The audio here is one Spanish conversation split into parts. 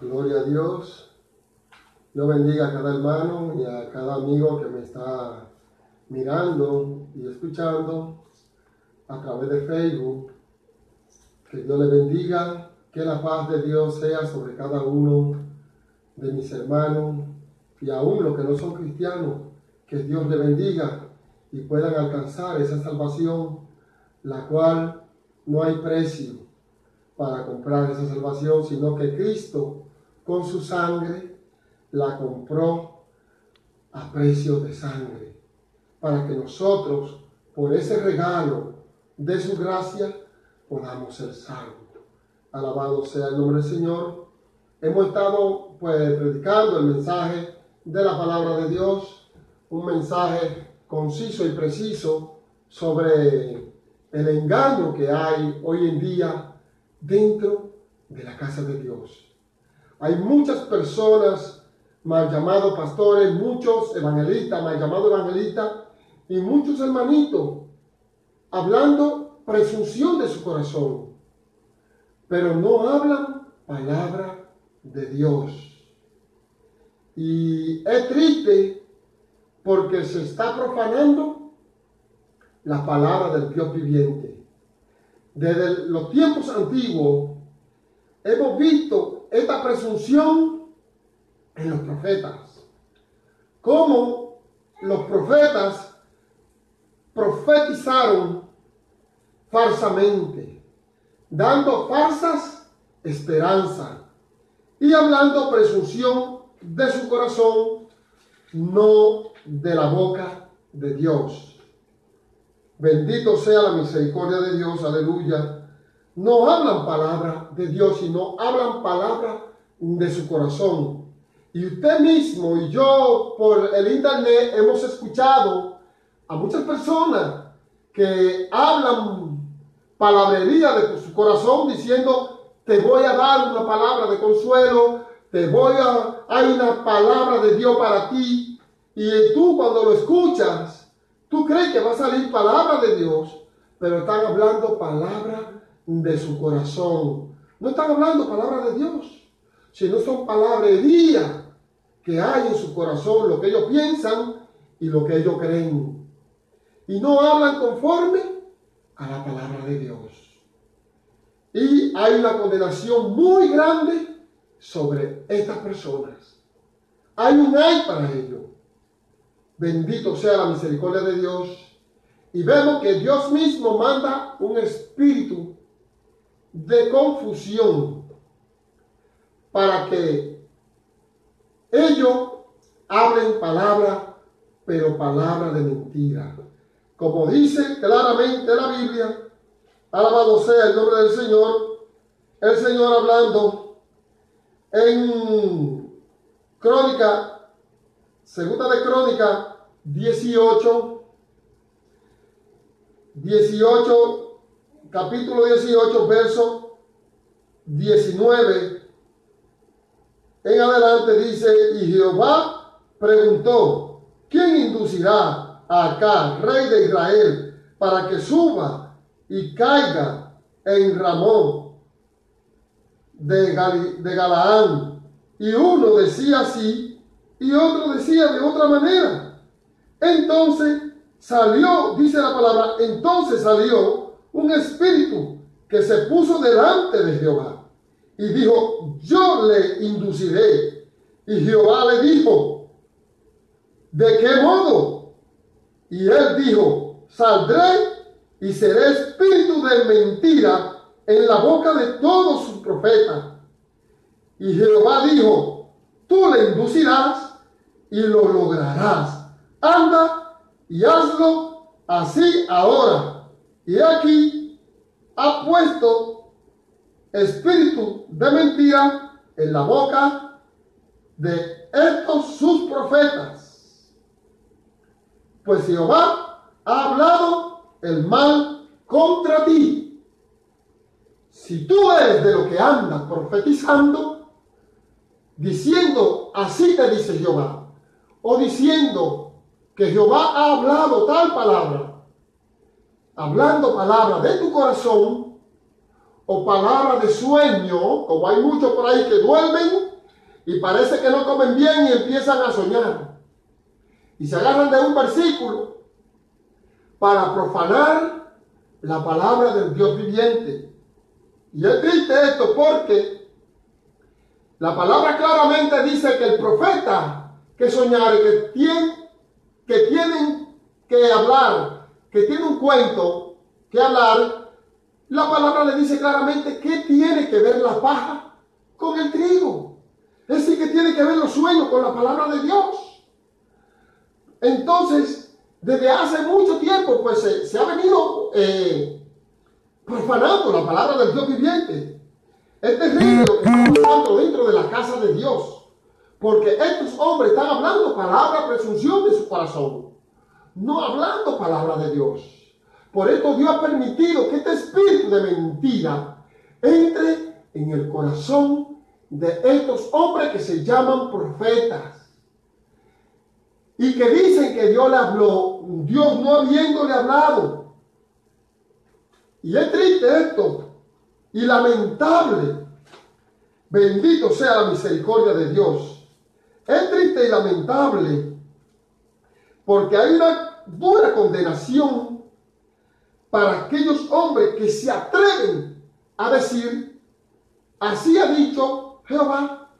Gloria a Dios. Dios bendiga a cada hermano y a cada amigo que me está mirando y escuchando a través de Facebook. Que Dios le bendiga, que la paz de Dios sea sobre cada uno de mis hermanos y aún los que no son cristianos. Que Dios le bendiga y puedan alcanzar esa salvación, la cual no hay precio para comprar esa salvación, sino que Cristo con su sangre la compró a precio de sangre, para que nosotros, por ese regalo de su gracia, podamos ser salvos. Alabado sea el nombre del Señor. Hemos estado predicando el mensaje de la palabra de Dios, un mensaje conciso y preciso sobre el engaño que hay hoy en día dentro de la casa de Dios. Hay muchas personas mal llamados pastores, muchos evangelistas, mal llamados evangelistas, y muchos hermanitos hablando presunción de su corazón, pero no hablan palabra de Dios. Y es triste porque se está profanando la palabra del Dios viviente. Desde los tiempos antiguos hemos visto esta presunción en los profetas. Cómo los profetas profetizaron falsamente, dando falsas esperanzas y hablando presunción de su corazón, no de la boca de Dios. Bendito sea la misericordia de Dios, aleluya. No hablan palabra de Dios, sino hablan palabra de su corazón. Y usted mismo y yo por el internet hemos escuchado a muchas personas que hablan palabrería de su corazón diciendo: te voy a dar una palabra de consuelo, hay una palabra de Dios para ti. Y tú cuando lo escuchas, tú crees que va a salir palabra de Dios, pero están hablando palabra de su corazón. No están hablando palabra de Dios, sino son palabrería que hay en su corazón, lo que ellos piensan y lo que ellos creen. Y no hablan conforme a la palabra de Dios. Y hay una condenación muy grande sobre estas personas. Hay un ay para ellos. Bendito sea la misericordia de Dios. Y vemos que Dios mismo manda un espíritu de confusión para que ellos hablen palabra, pero palabra de mentira. Como dice claramente la Biblia, alabado sea el nombre del Señor, el Señor hablando en Segunda de Crónica 18, capítulo 18, verso 19 en adelante dice: y Jehová preguntó, ¿quién inducirá a Acab, rey de Israel, para que suba y caiga en Ramón de Galaad? Y uno decía así y otro decía de otra manera. Entonces salió, dice la palabra, entonces salió un espíritu que se puso delante de Jehová y dijo: yo le induciré. Y Jehová le dijo: ¿de qué modo? Y él dijo: saldré y seré espíritu de mentira en la boca de todos sus profetas. Y Jehová dijo: tú le inducirás y lo lograrás. Anda y hazlo así ahora. Y aquí ha puesto espíritu de mentira en la boca de estos sus profetas. Pues Jehová ha hablado el mal contra ti. Si tú eres de lo que andas profetizando, diciendo así te dice Jehová, o diciendo que Jehová ha hablado tal palabra, hablando palabra de tu corazón, o palabra de sueño, como hay muchos por ahí que duermen y parece que no comen bien y empiezan a soñar. Y se agarran de un versículo para profanar la palabra del Dios viviente. Y es triste esto porque la palabra claramente dice que el profeta que soñare, que tienen que hablar, que tiene un cuento que hablar, la palabra le dice claramente que tiene que ver la paja con el trigo. Es decir, que tiene que ver los sueños con la palabra de Dios. Entonces, desde hace mucho tiempo, pues se ha venido profanando la palabra del Dios viviente. Es terrible lo que está pasando dentro de la casa de Dios, porque estos hombres están hablando palabra presunción de su corazón, no hablando palabra de Dios. Por esto Dios ha permitido que este espíritu de mentira entre en el corazón de estos hombres que se llaman profetas y que dicen que Dios le habló, Dios no habiéndole hablado. Y es triste esto y lamentable. Bendito sea la misericordia de Dios. Es triste y lamentable porque hay una dura condenación para aquellos hombres que se atreven a decir, así ha dicho Jehová,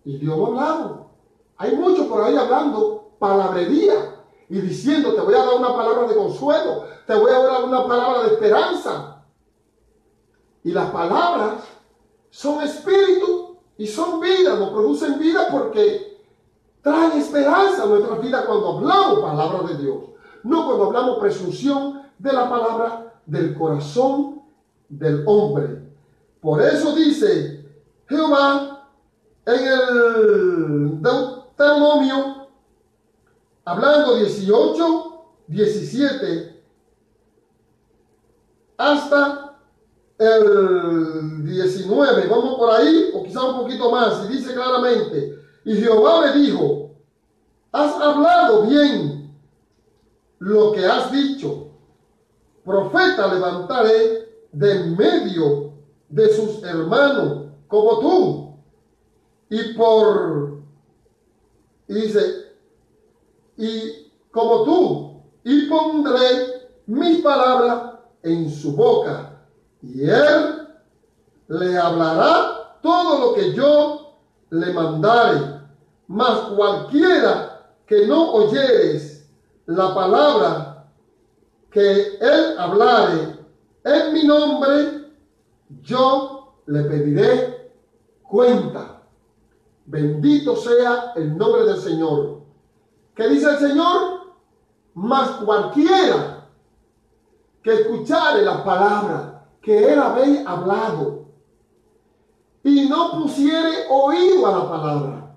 y Dios no ha hablado. Hay muchos por ahí hablando palabrería y diciendo, te voy a dar una palabra de consuelo, te voy a dar una palabra de esperanza. Y las palabras son espíritu y son vida, nos producen vida porque traen esperanza a nuestra vida cuando hablamos palabra de Dios, no cuando hablamos presunción de la palabra del corazón del hombre. Por eso dice Jehová en el Deuteronomio, hablando 18, 17, hasta el 19, vamos por ahí, o quizá un poquito más, y dice claramente, y Jehová me dijo, has hablado bien lo que has dicho, profeta levantaré de en medio de sus hermanos como tú, y dice, y como tú, y pondré mis palabras en su boca, y él le hablará todo lo que yo le mandare, mas cualquiera que no oyeres la palabra que él hablare en mi nombre, yo le pediré cuenta. Bendito sea el nombre del Señor. ¿Qué dice el Señor? Mas cualquiera que escuchare la palabra que él había hablado y no pusiere oído a la palabra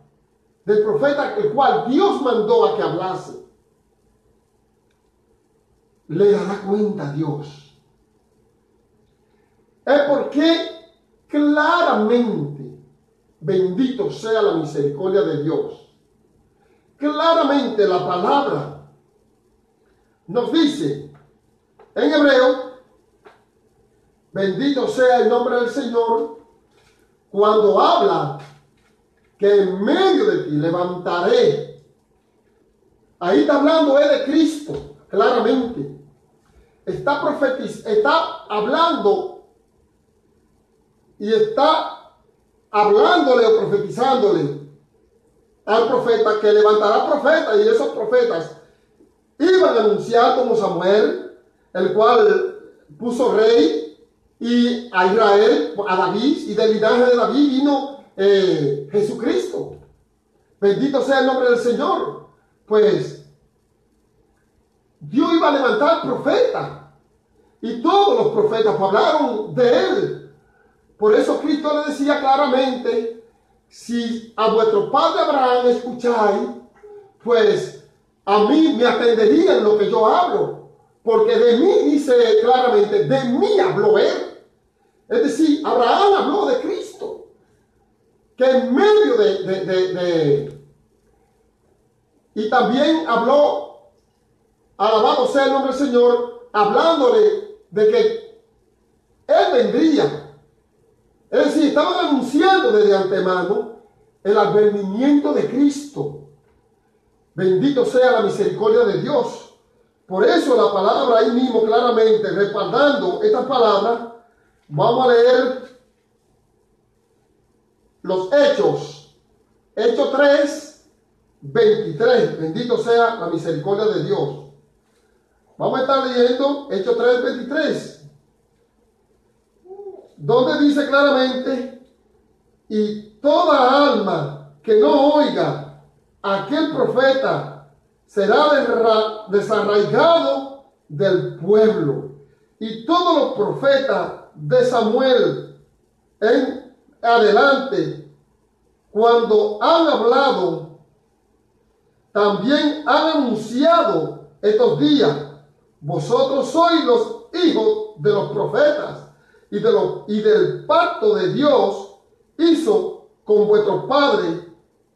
del profeta el cual Dios mandó a que hablase, le dará cuenta a Dios. Es porque claramente, bendito sea la misericordia de Dios, claramente la palabra nos dice en hebreo, bendito sea el nombre del Señor, cuando habla que en medio de ti levantaré. Ahí está hablando de Cristo, claramente. Está hablando y está hablándole o profetizándole al profeta que levantará profetas, y esos profetas iban a anunciar como Samuel, el cual puso rey y a Israel, a David, y del linaje de David vino Jesucristo. Bendito sea el nombre del Señor. Pues Dios iba a levantar profetas, y todos los profetas hablaron de él. Por eso Cristo le decía claramente, si a vuestro padre Abraham escucháis, pues a mí me atenderían lo que yo hablo, porque de mí, dice claramente, de mí habló él. Es decir, Abraham habló de Cristo, que en medio y también habló, alabado sea el nombre del Señor, hablándole de que él vendría Es decir, estaban anunciando desde antemano el advenimiento de Cristo. Bendito sea la misericordia de Dios. Por eso la palabra ahí mismo claramente, respaldando estas palabras, vamos a leer los Hechos. Hechos 3, 23. Bendito sea la misericordia de Dios. Vamos a estar leyendo Hechos 3, 23. Donde dice claramente: y toda alma que no oiga a aquel profeta será desarraigado del pueblo. Y todos los profetas de Samuel en adelante, cuando han hablado, también han anunciado estos días. Vosotros sois los hijos de los profetas y del pacto de Dios hizo con vuestros padres,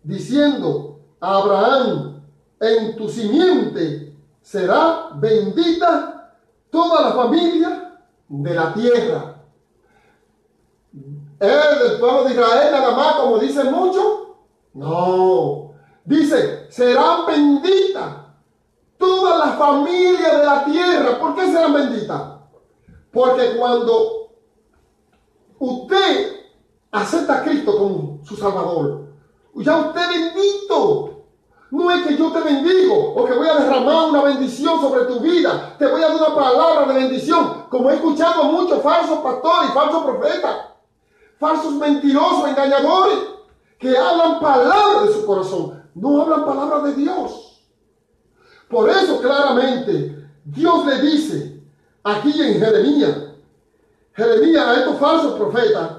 diciendo a Abraham: en tu simiente será bendita toda la familia de la tierra. ¿Es del pueblo de Israel nada más, como dicen muchos? No. Dice, serán benditas todas las familias de la tierra. ¿Por qué serán benditas? Porque cuando usted acepta a Cristo como su Salvador, ya usted es bendito. No es que yo te bendigo o que voy a derramar una bendición sobre tu vida. Te voy a dar una palabra de bendición. Como he escuchado a muchos falsos pastores y falsos profetas, falsos mentirosos, engañadores, que hablan palabras de su corazón. No hablan palabras de Dios. Por eso claramente Dios le dice aquí en Jeremías a estos falsos profetas,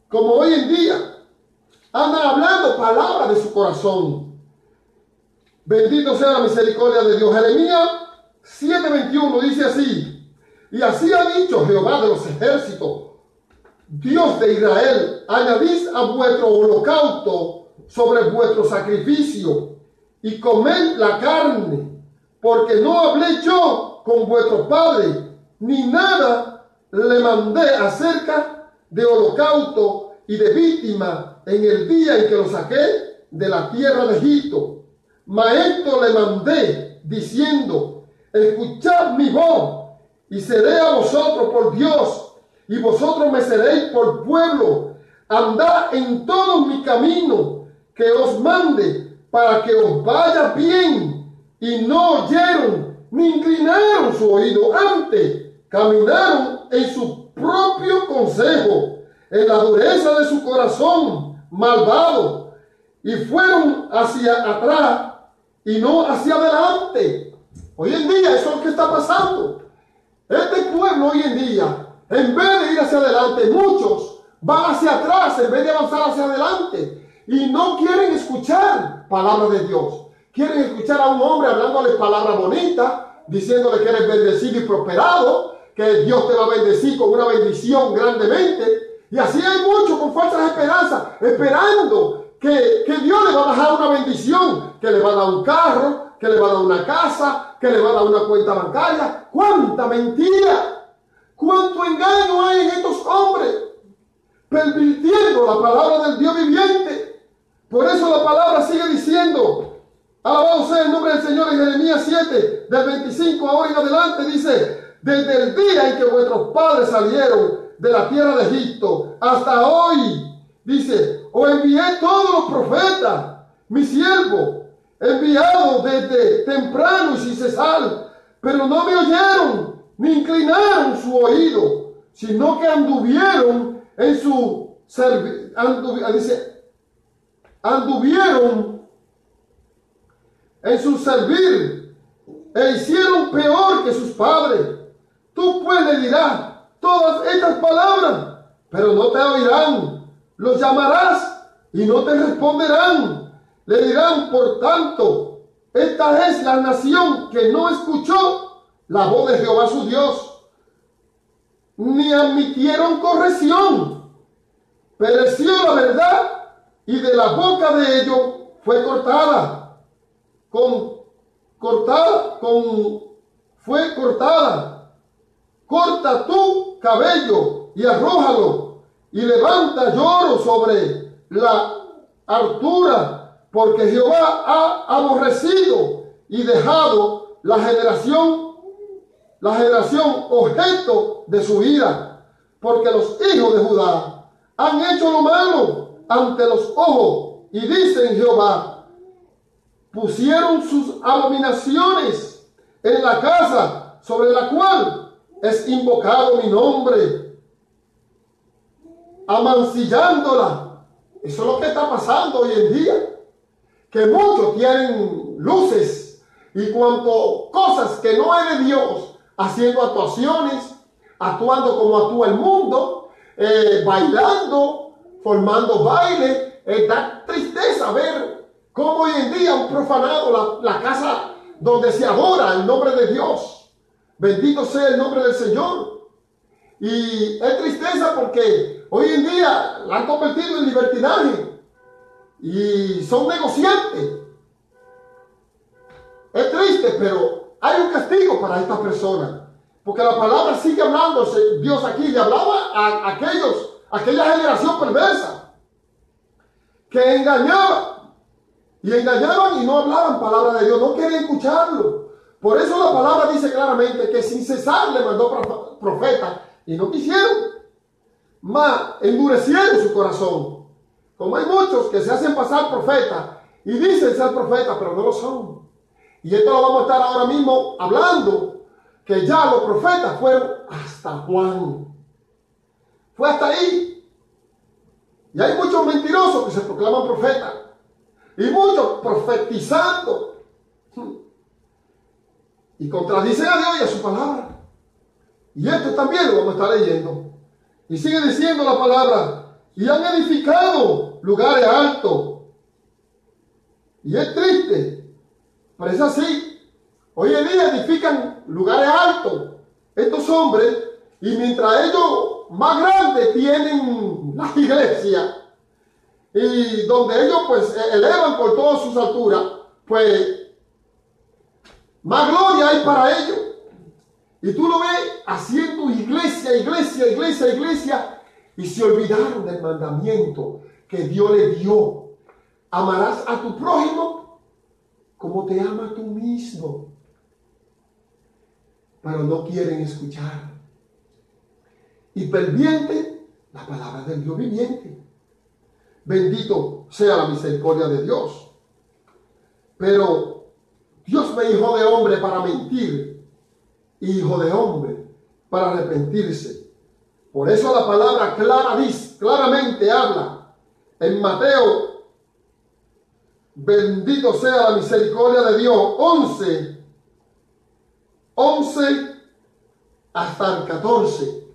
como hoy en día andan hablando palabras de su corazón. Bendito sea la misericordia de Dios. Jeremías 7:21 dice así: y así ha dicho Jehová de los ejércitos, Dios de Israel, añadís a vuestro holocausto sobre vuestro sacrificio y comed la carne, porque no hablé yo con vuestro padre, ni nada le mandé acerca de holocausto y de víctima en el día en que lo saqué de la tierra de Egipto. Maestro le mandé, diciendo: escuchad mi voz, y seré a vosotros por Dios, y vosotros me seréis por pueblo. Andad en todos mis caminos que os mande, para que os vaya bien. Y no oyeron, ni inclinaron su oído, antes caminaron en su propio consejo, en la dureza de su corazón malvado, y fueron hacia atrás y no hacia adelante. Hoy en día eso es lo que está pasando. Este pueblo hoy en día, en vez de ir hacia adelante, muchos van hacia atrás en vez de avanzar hacia adelante, y no quieren escuchar palabras de Dios. Quieren escuchar a un hombre hablándole palabras bonitas, diciéndole que eres bendecido y prosperado, que Dios te va a bendecir con una bendición grandemente. Y así hay muchos con falsas esperanzas, esperando que Dios le va a bajar una bendición, que le va a dar un carro, que le va a dar una casa, que le va a dar una cuenta bancaria. ¡Cuánta mentira! ¡Cuánto engaño hay en estos hombres! Pervirtiendo la palabra del Dios viviente. Por eso la palabra sigue diciendo, alabado sea el nombre del Señor, en Jeremías 7, del 25 ahora en adelante, dice: desde el día en que vuestros padres salieron de la tierra de Egipto hasta hoy, dice, os envié todos los profetas, mi siervo, enviados desde temprano y sin cesar, pero no me oyeron, ni inclinaron su oído, sino que anduvieron en su servir, e hicieron peor que sus padres. Tú pues le dirás todas estas palabras, pero no te oirán. Los llamarás y no te responderán. Le dirán, por tanto, esta es la nación que no escuchó la voz de Jehová su Dios, ni admitieron corrección. Pereció la verdad, y de la boca de ellos fue cortada. Corta tu cabello y arrójalo, y levanta lloro sobre la altura, porque Jehová ha aborrecido y dejado la generación objeto de su ira, porque los hijos de Judá han hecho lo malo ante los ojos, y dicen Jehová, pusieron sus abominaciones en la casa sobre la cual es invocado mi nombre, amancillándola. Eso es lo que está pasando hoy en día, que muchos tienen luces y cuanto cosas que no es de Dios, haciendo actuaciones, actuando como actúa el mundo, bailando, formando baile. Da tristeza ver cómo hoy en día han profanado la casa donde se adora el nombre de Dios. Bendito sea el nombre del Señor. Y es tristeza porque hoy en día la han convertido en libertinaje y son negociantes. Es triste, pero hay un castigo para estas personas, porque la palabra sigue hablándose. Dios aquí le hablaba a aquella generación perversa que engañaban y no hablaban palabra de Dios, no querían escucharlo. Por eso la palabra dice claramente que sin cesar le mandó profetas y no quisieron, mas endurecieron su corazón. Como hay muchos que se hacen pasar profetas y dicen ser profetas, pero no lo son. Y esto lo vamos a estar ahora mismo hablando, que ya los profetas fueron hasta Juan. Fue hasta ahí. Y hay muchos mentirosos que se proclaman profetas. Y muchos profetizando. Y contradicen a Dios y a su palabra. Y esto también lo vamos a estar leyendo. Y sigue diciendo la palabra. Y han edificado lugares altos. Y es triste. Pero es así. Hoy en día edifican lugares altos estos hombres, y mientras ellos más grandes tienen la iglesia, y donde ellos pues elevan por todas sus alturas, pues más gloria hay para ellos. Y tú lo ves haciendo iglesia, y se olvidaron del mandamiento que Dios le dio. Amarás a tu prójimo como te amas tú mismo. Pero no quieren escuchar. Y pervierte la palabra del Dios viviente. Bendito sea la misericordia de Dios. Pero Dios me hizo de hombre para mentir, hijo de hombre para arrepentirse. Por eso la palabra claramente habla en Mateo, bendito sea la misericordia de Dios, 11 hasta el 14.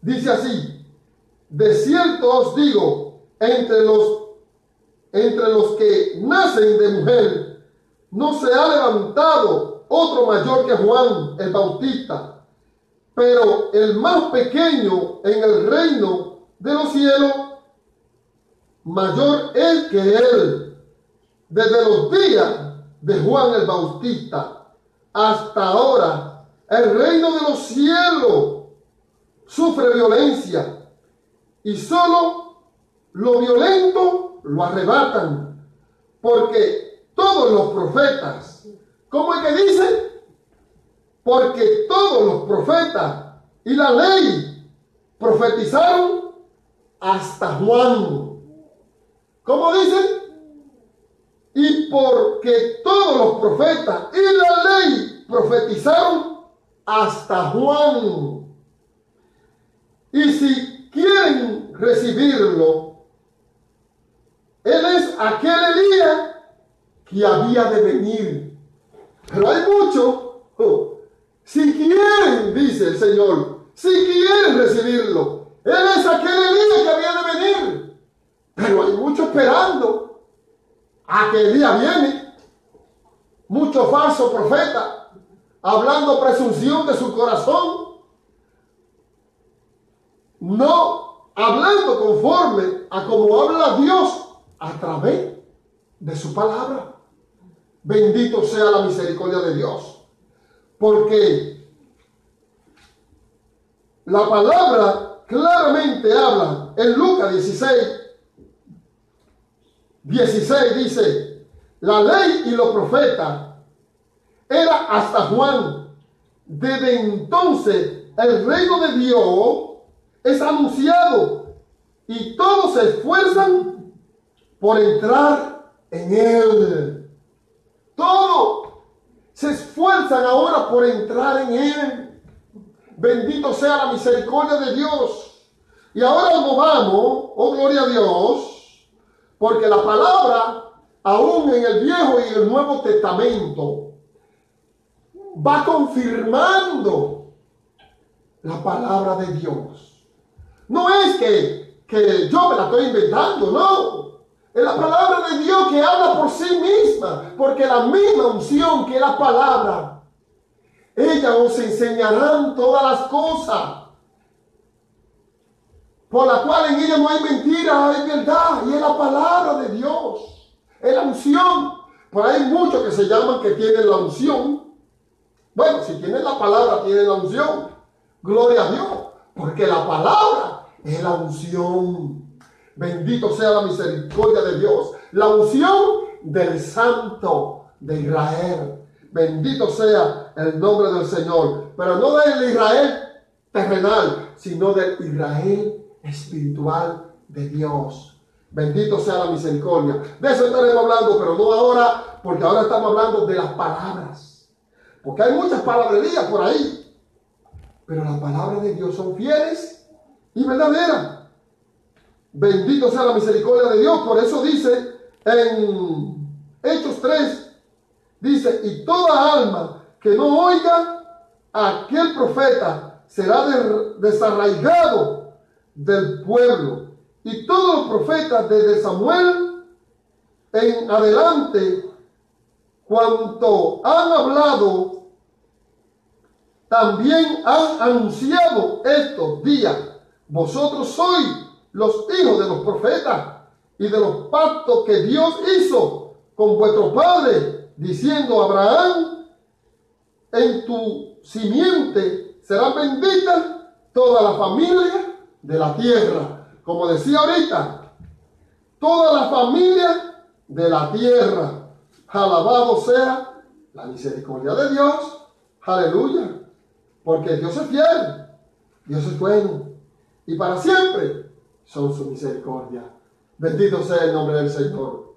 Dice así: de cierto os digo, entre los que nacen de mujer, no se ha levantado otro mayor que Juan el Bautista, pero el más pequeño en el reino de los cielos, mayor es que él. Desde los días de Juan el Bautista hasta ahora, el reino de los cielos sufre violencia, y solo lo violento lo arrebatan, porque todos los profetas, ¿cómo es que dice? Porque todos los profetas y la ley profetizaron hasta Juan. ¿Cómo dice? Y porque todos los profetas y la ley profetizaron hasta Juan. Y si quieren recibirlo, él es aquel Elías que había de venir. Pero hay muchos, si quieren, dice el Señor, si quieren recibirlo, él es aquel Elías que había de venir. Pero hay muchos esperando a que el día viene. Muchos falsos profetas hablando presunción de su corazón, no hablando conforme a como habla Dios a través de su palabra. Bendito sea la misericordia de Dios, porque la palabra claramente habla en Lucas 16 dice, la ley y los profetas era hasta Juan. Desde entonces el reino de Dios es anunciado y todos se esfuerzan por entrar en él. Todos se esfuerzan ahora por entrar en él. Bendito sea la misericordia de Dios. Y ahora nos vamos, oh gloria a Dios, porque la palabra, aún en el Viejo y el Nuevo Testamento, va confirmando la palabra de Dios. No es que yo me la estoy inventando, no. Es la palabra de Dios que habla por sí misma, porque la misma unción que es la palabra, ella os enseñarán todas las cosas, por la cual en ella no hay mentira, hay verdad, y es la palabra de Dios, es la unción. Por ahí hay muchos que se llaman que tienen la unción. Bueno, si tienen la palabra, tienen la unción. Gloria a Dios, porque la palabra es la unción. Bendito sea la misericordia de Dios. La unción del Santo de Israel. Bendito sea el nombre del Señor. Pero no del Israel terrenal, sino del Israel espiritual de Dios. Bendito sea la misericordia. De eso estaremos hablando, pero no ahora, porque ahora estamos hablando de las palabras. Porque hay muchas palabrerías por ahí. Pero las palabras de Dios son fieles y verdaderas. Bendito sea la misericordia de Dios. Por eso dice en Hechos 3, dice, y toda alma que no oiga a aquel profeta será desarraigado del pueblo. Y todos los profetas desde Samuel en adelante, cuanto han hablado, también han anunciado estos días. Vosotros sois los hijos de los profetas y de los pactos que Dios hizo con vuestro padre, diciendo a Abraham, en tu simiente será bendita toda la familia de la tierra. Como decía ahorita, toda la familia de la tierra. Alabado sea la misericordia de Dios. Aleluya. Porque Dios es fiel, Dios es bueno, y para siempre son su misericordia. Bendito sea el nombre del Señor.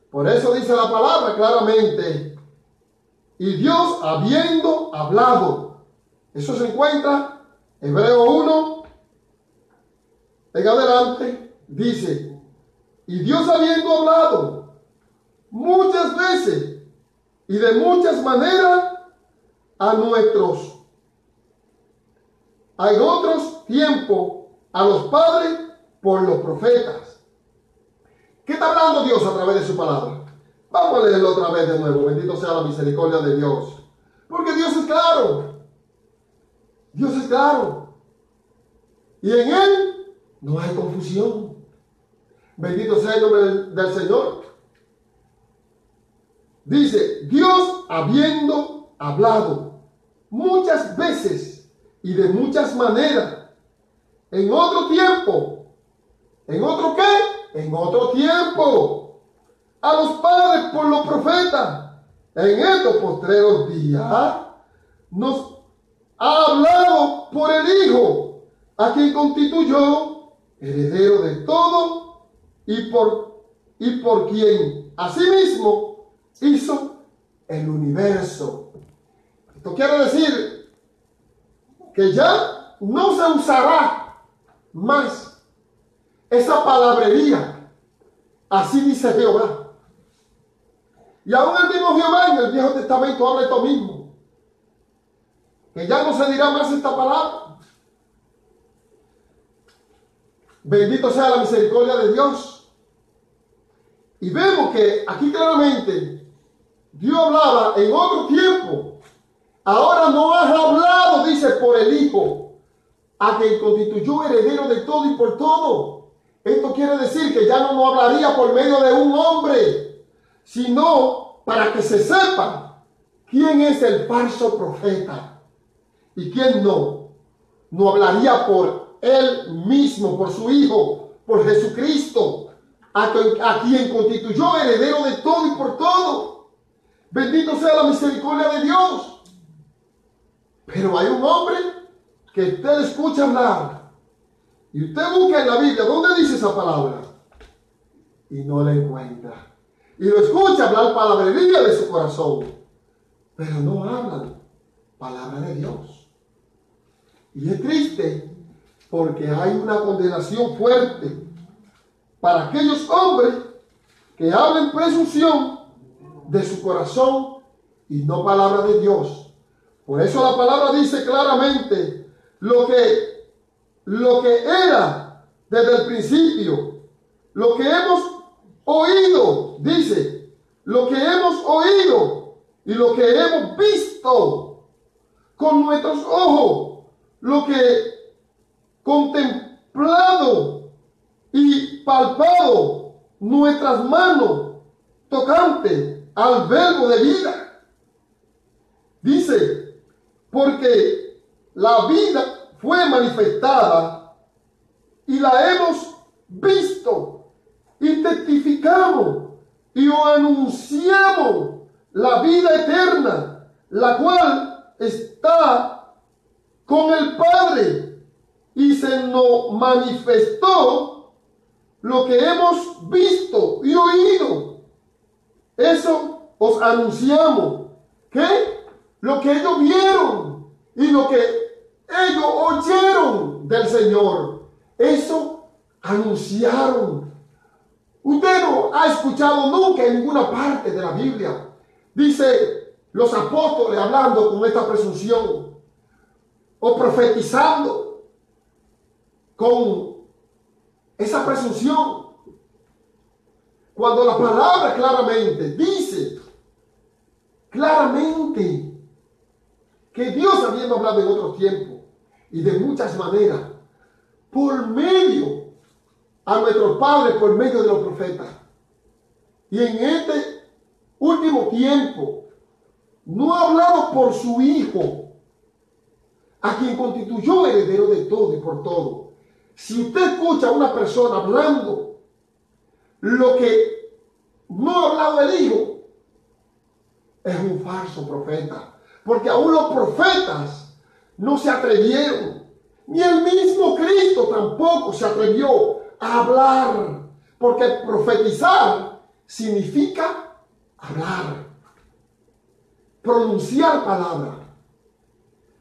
Por eso dice la palabra claramente, y Dios habiendo hablado. Eso se encuentra en Hebreo 1, en adelante, dice, y Dios habiendo hablado muchas veces y de muchas maneras a en otros tiempos a los padres por los profetas. ¿Qué está hablando Dios a través de su palabra? Vamos a leerlo otra vez de nuevo. Bendito sea la misericordia de Dios. Porque Dios es claro. Dios es claro. Y en Él no hay confusión. Bendito sea el nombre del Señor. Dice, Dios habiendo hablado muchas veces y de muchas maneras, en otro tiempo. ¿En otro qué? En otro tiempo. A los padres por los profetas. En estos postreros días nos ha hablado por el Hijo, a quien constituyó heredero de todo y por quien asimismo hizo el universo. Esto quiere decir que ya no se usará más esa palabrería. Así dice Jehová. Y aún el mismo Jehová en el Viejo Testamento habla esto mismo. Que ya no se dirá más esta palabra. Bendito sea la misericordia de Dios. Y vemos que aquí claramente Dios hablaba en otro tiempo. Ahora no has hablado, dice, por el Hijo, a quien constituyó heredero de todo y por todo. Esto quiere decir que ya no hablaría por medio de un hombre, sino para que se sepa quién es el falso profeta y quién no. No hablaría por Él mismo, por su Hijo, por Jesucristo, a quien constituyó heredero de todo y por todo. Bendito sea la misericordia de Dios. Pero hay un hombre que usted escucha hablar y usted busca en la Biblia dónde dice esa palabra y no la encuentra. Y lo escucha hablar palabrería de su corazón, pero no hablan palabra de Dios. Y es triste porque hay una condenación fuerte para aquellos hombres que hablen presunción de su corazón y no palabra de Dios. Por eso la palabra dice claramente lo que era desde el principio, lo que hemos oído, dice, lo que hemos oído y lo que hemos visto con nuestros ojos, lo que contemplado y palpado nuestras manos tocante al verbo de vida. Dice, porque la vida fue manifestada y la hemos visto y testificamos y os anunciamos la vida eterna, la cual está con el Padre, y se nos manifestó lo que hemos visto y oído. Eso os anunciamos, que lo que ellos vieron y lo que ellos oyeron del Señor, eso anunciaron. Usted no ha escuchado nunca en ninguna parte de la Biblia, dice los apóstoles hablando con esta presunción o profetizando con esa presunción, cuando la palabra claramente dice que Dios, habiendo hablado en otros tiempos y de muchas maneras, por medio a nuestros padres, por medio de los profetas, y en este último tiempo no ha hablado por su Hijo, a quien constituyó heredero de todo y por todo. Si usted escucha a una persona hablando lo que no ha hablado el Hijo, es un falso profeta, porque aún los profetas no se atrevieron, ni el mismo Cristo tampoco se atrevió a hablar, porque profetizar significa hablar, pronunciar palabra.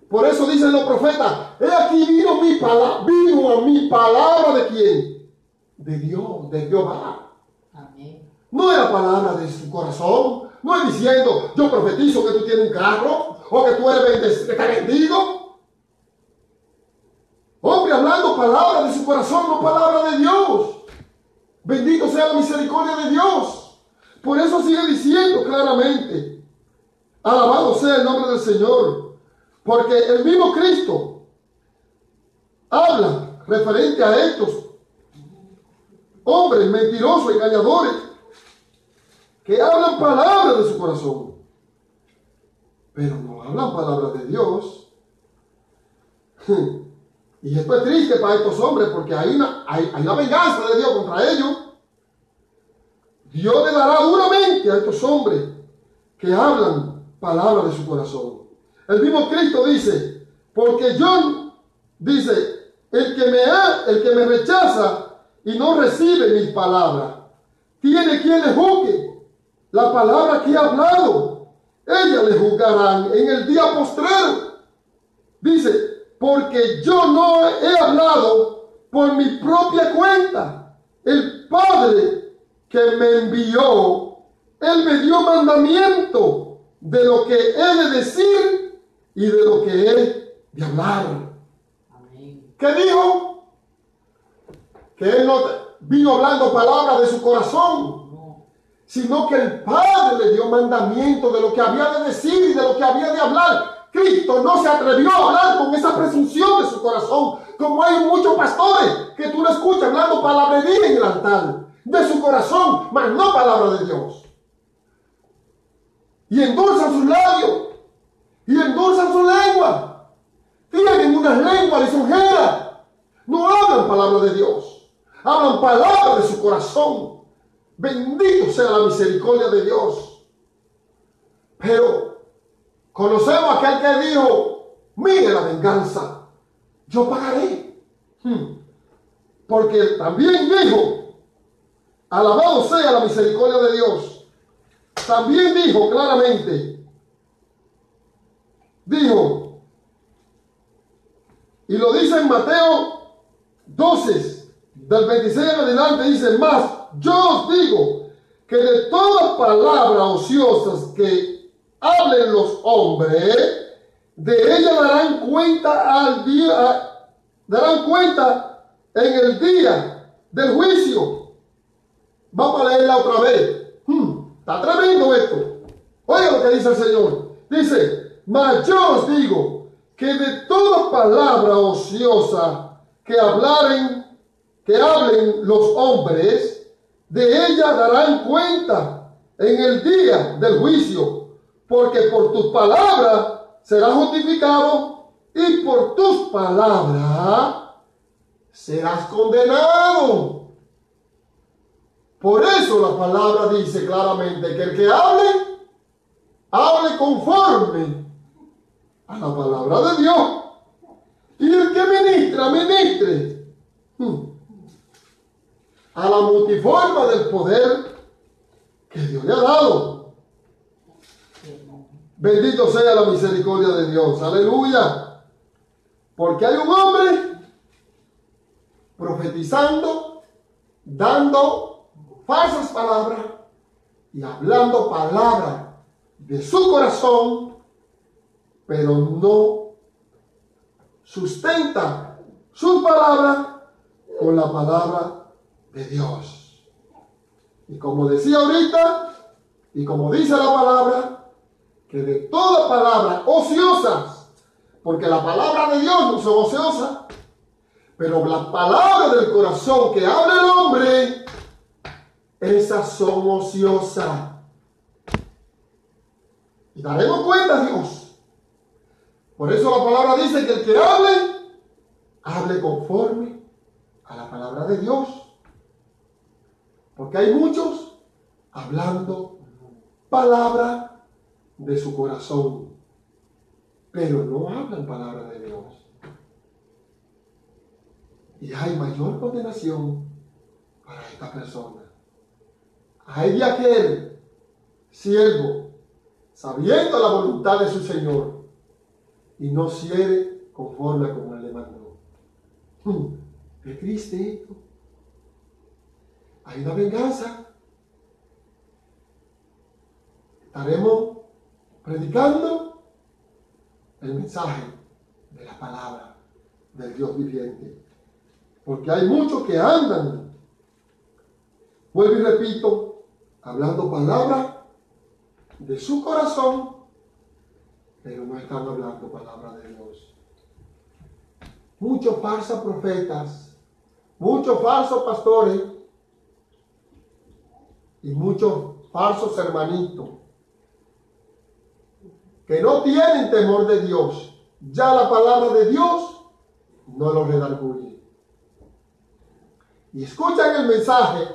Por eso dicen los profetas, he aquí vino a mi palabra ¿de quién? De Dios, de Jehová. Amén. No era palabra de su corazón, no es diciendo, yo profetizo que tú tienes un carro, o que tú eres bendecido. Hombre hablando palabra de su corazón, no palabra de Dios. Bendito sea la misericordia de Dios. Por eso sigue diciendo claramente, alabado sea el nombre del Señor, porque el mismo Cristo habla referente a estos hombres mentirosos, engañadores, que hablan palabras de su corazón, pero no hablan palabras de Dios. Y esto es triste para estos hombres, porque hay una venganza de Dios contra ellos. Dios le dará duramente a estos hombres que hablan palabras de su corazón. El mismo Cristo dice, porque yo, dice, el que me rechaza y no recibe mis palabras, tiene quien le juzgue. La palabra que he hablado, ellas le juzgarán en el día postrero. Dice, porque yo no he hablado por mi propia cuenta. El Padre que me envió, Él me dio mandamiento de lo que he de decir y de lo que he de hablar. Amén. ¿Qué dijo? Que Él no vino hablando palabras de su corazón, sino que el Padre le dio mandamiento de lo que había de decir y de lo que había de hablar. Cristo no se atrevió a hablar con esa presunción de su corazón, como hay muchos pastores que tú lo escuchas hablando palabrería en el altar, de su corazón, mas no palabra de Dios. Y endulzan sus labios, y endulzan su lengua. Tienen unas lenguas lisonjeras, No hablan palabra de Dios, hablan palabra de su corazón. Bendito sea la misericordia de Dios. Pero conocemos a aquel que dijo, mire la venganza, yo pagaré. Porque también dijo, alabado sea la misericordia de Dios. También dijo claramente, dijo, y lo dice en Mateo 12, del 26 en adelante, dice, más, yo os digo que de todas palabras ociosas que hablen los hombres, de ellas darán cuenta en el día del juicio. Vamos a leerla otra vez. Está tremendo esto. Oiga lo que dice el Señor. Dice, mas yo os digo que de toda palabra ociosa que hablen los hombres, de ella darán cuenta en el día del juicio, porque por tus palabras serás justificado y por tus palabras serás condenado. Por eso la palabra dice claramente que el que hable conforme a la palabra de Dios. Y el que ministre a la multiforma del poder que Dios le ha dado. Bendito sea la misericordia de Dios. Aleluya. Porque hay un hombre profetizando, dando falsas palabras y hablando palabras de su corazón, pero no sustenta sus palabras con la palabra de Dios. Y como decía ahorita, y como dice la palabra, que de toda palabra ociosas, porque la palabra de Dios no son ociosas, pero la palabra del corazón que habla el hombre, esas son ociosas. Y daremos cuenta, Dios. Por eso la palabra dice que el que hable conforme a la palabra de Dios. Porque hay muchos hablando palabra de su corazón, pero no hablan palabra de Dios. Y hay mayor condenación para esta persona. Hay de aquel siervo, sabiendo la voluntad de su Señor, y no hiciere conforme a como Él le mandó. Qué triste esto. Hay una venganza. Estaremos predicando el mensaje de la palabra del Dios viviente. Porque hay muchos que andan, vuelvo y repito, hablando palabras de su corazón, pero no están hablando palabra de Dios. Muchos falsos profetas, muchos falsos pastores y muchos falsos hermanitos que no tienen temor de Dios. Ya la palabra de Dios no los redarguye. Y escuchan el mensaje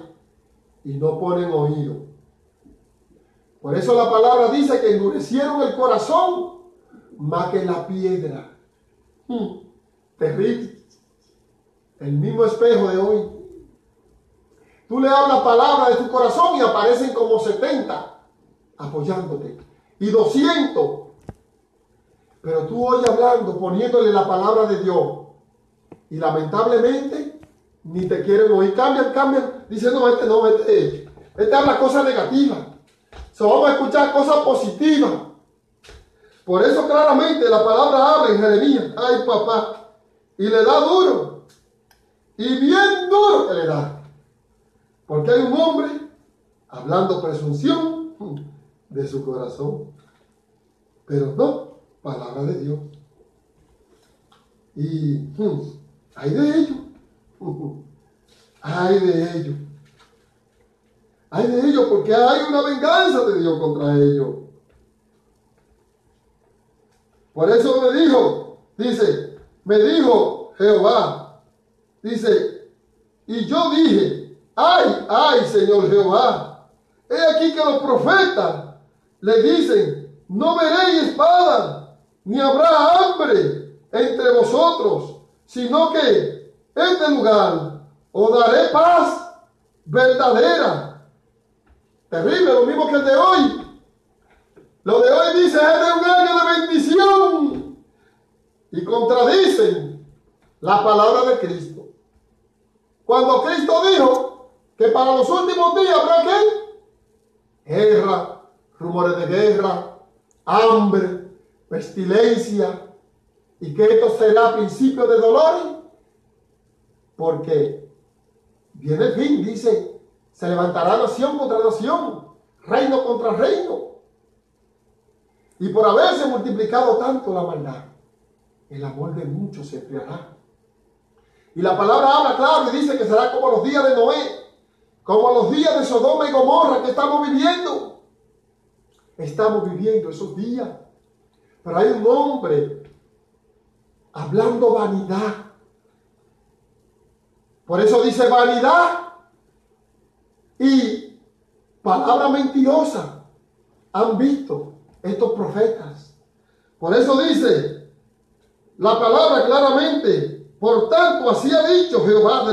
y no ponen oído. Por eso la palabra dice que endurecieron el corazón más que la piedra. Terrible. El mismo espejo de hoy. Tú le hablas palabra de tu corazón y aparecen como 70 apoyándote. Y 200. Pero tú hoy hablando, poniéndole la palabra de Dios. Y lamentablemente ni te quieren oír. Cambian. Dicen, no, este habla cosas negativas. Vamos a escuchar cosas positivas. Por eso claramente la palabra habla en Jeremías. Ay, papá. Y le da duro. Y bien duro que le da. Porque hay un hombre hablando presunción de su corazón. Pero no, palabra de Dios. Y hay de ellos. Hay de ellos. Hay de ellos porque hay una venganza de Dios contra ellos. Por eso me dijo Jehová, Dice, y yo dije, ay, ay, Señor Jehová, he aquí que los profetas le dicen, no veréis espada, ni habrá hambre entre vosotros, sino que este lugar os daré paz verdadera. Terrible, lo mismo que el de hoy. Lo de hoy dice, es de un año de bendición. Y contradicen la palabra de Cristo. Cuando Cristo dijo que para los últimos días habrá ¿qué? Guerra, rumores de guerra, hambre, pestilencia, y que esto será principio de dolores, porque viene el fin, dice, se levantará nación contra nación, reino contra reino, y por haberse multiplicado tanto la maldad, el amor de muchos se enfriará. Y la palabra habla claro y dice que será como los días de Noé, como los días de Sodoma y Gomorra que estamos viviendo. Estamos viviendo esos días. Pero hay un hombre hablando vanidad. Por eso dice vanidad y palabra mentirosa. Han visto estos profetas. Por eso dice la palabra claramente, por tanto así ha dicho Jehová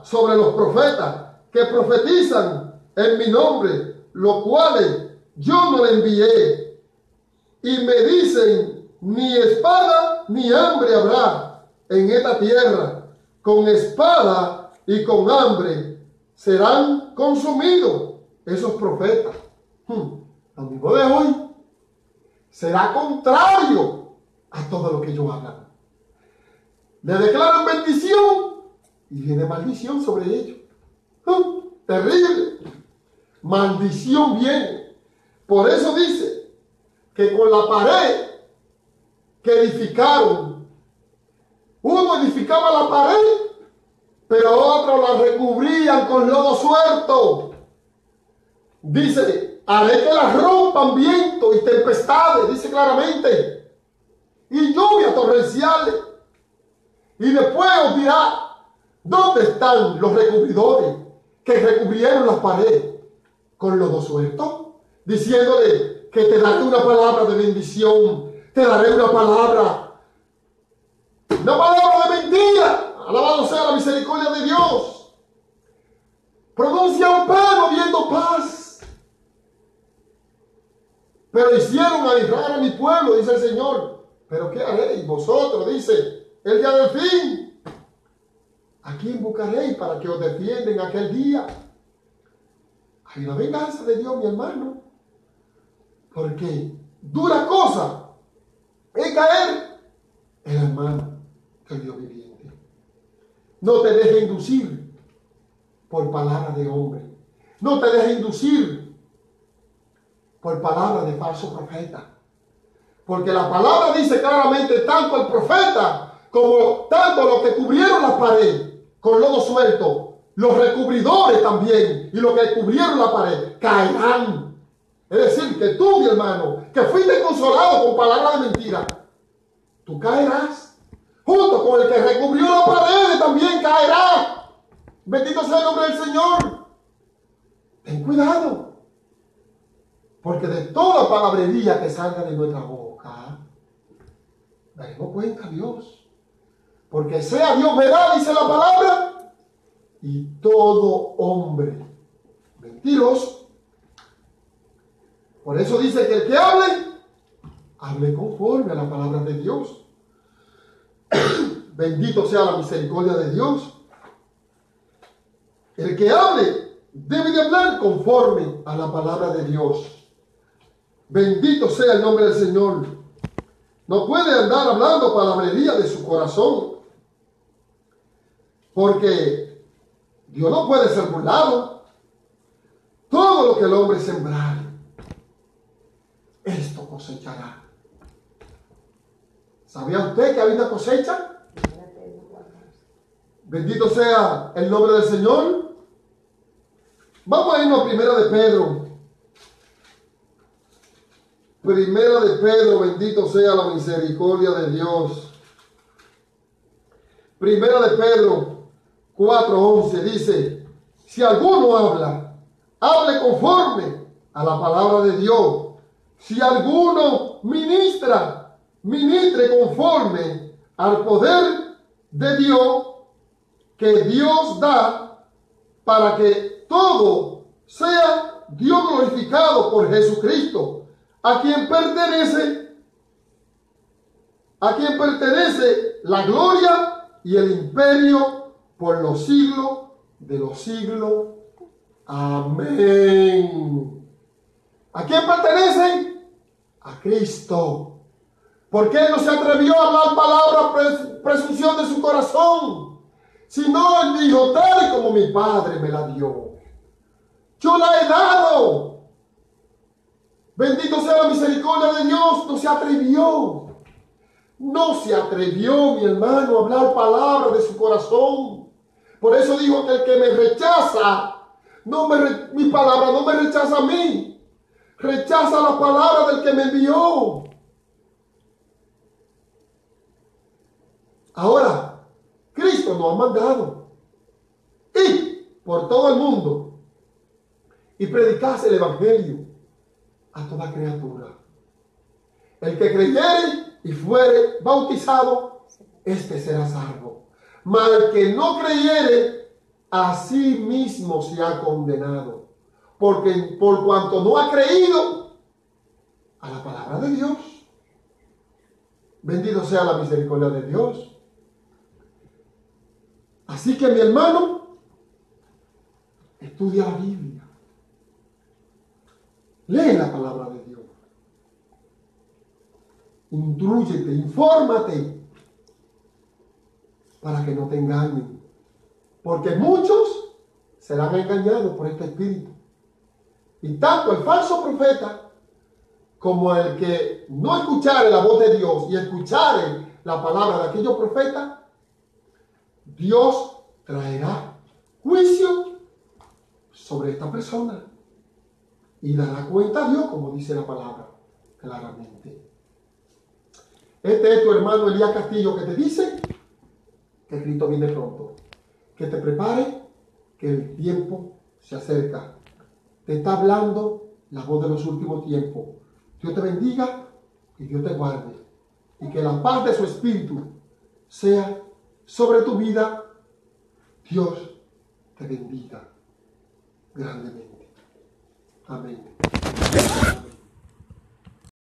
sobre los profetas que profetizan en mi nombre, los cuales yo no le envié, y me dicen, ni espada ni hambre habrá en esta tierra, con espada y con hambre serán consumidos esos profetas. Lo mismo de hoy será contrario a todo lo que ellos hablan. Le declaran bendición y viene maldición sobre ellos. Terrible. Maldición viene. Por eso dice que con la pared que edificaron, uno edificaba la pared, pero otros la recubrían con lodo suelto. Dice, haré que la rompan viento y tempestades, dice claramente, y lluvias torrenciales. Y después os dirá, ¿dónde están los recubridores que recubrieron las paredes con lodo suelto? Diciéndole que te daré una palabra de bendición, te daré una palabra de mentira. Alabado sea la misericordia de Dios. Pronuncia un paz viendo paz. Pero hicieron aislar a mi pueblo, dice el Señor. ¿Pero qué haréis vosotros? Dice, el día del fin. ¿A quién buscaréis para que os defienda en aquel día? Hay una venganza de Dios, mi hermano. Porque dura cosa es caer en las manos del Dios viviente. No te dejes inducir por palabras de hombre. No te dejes inducir por palabras de falso profeta. Porque la palabra dice claramente, tanto el profeta como tanto los que cubrieron las paredes con lodo suelto, los recubridores también y los que cubrieron la pared caerán. Es decir, que tú, mi hermano, que fuiste consolado con palabras de mentira, tú caerás. Junto con el que recubrió la pared también caerá. Bendito sea el nombre del Señor. Ten cuidado. Porque de toda palabrería que salga de nuestra boca, daremos cuenta a Dios. Porque sea Dios verá, dice la palabra, y todo hombre mentiroso. Por eso dice que el que hable conforme a la palabra de Dios. Bendito sea la misericordia de Dios. El que hable debe de hablar conforme a la palabra de Dios. Bendito sea el nombre del Señor. No puede andar hablando palabrería de su corazón, porque Dios no puede ser burlado. Todo lo que el hombre sembrare, esto cosechará. ¿Sabía usted que había una cosecha? Bendito sea el nombre del Señor. Vamos a irnos a Primera de Pedro. Primera de Pedro, bendito sea la misericordia de Dios. Primera de Pedro 4:11 dice, si alguno habla, hable conforme a la palabra de Dios. Si alguno ministra, ministre conforme al poder de Dios que Dios da para que todo sea Dios glorificado por Jesucristo, a quien pertenece la gloria y el imperio por los siglos de los siglos. Amén. ¿A quién pertenecen? A Cristo. Porque Él no se atrevió a hablar palabra presunción de su corazón, sino Él dijo, tal y como mi Padre me la dio, yo la he dado. Bendito sea la misericordia de Dios. No se atrevió. No se atrevió, mi hermano, a hablar palabras de su corazón. Por eso dijo que el que me rechaza, mi palabra no me rechaza a mí. Rechaza la palabra del que me envió. Ahora, Cristo nos ha mandado ir por todo el mundo y predicarse el evangelio a toda criatura. El que creyere y fuere bautizado, este será salvo. Mas el que no creyere, a sí mismo se ha condenado, porque por cuanto no ha creído a la palabra de Dios. Bendito sea la misericordia de Dios. Así que, mi hermano, estudia la Biblia. Lee la palabra de Dios. Intrúyete, infórmate, para que no te engañen. Porque muchos serán engañados por este espíritu. Y tanto el falso profeta como el que no escuchare la voz de Dios y escuchare la palabra de aquellos profetas, Dios traerá juicio sobre esta persona y dará cuenta a Dios, como dice la palabra claramente. Este es tu hermano Elías Castillo, que te dice que Cristo viene pronto. Que te prepare, que el tiempo se acerca. Te está hablando la voz de los últimos tiempos. Dios te bendiga y Dios te guarde. Y que la paz de su espíritu sea sobre tu vida. Dios te bendiga grandemente. Amén.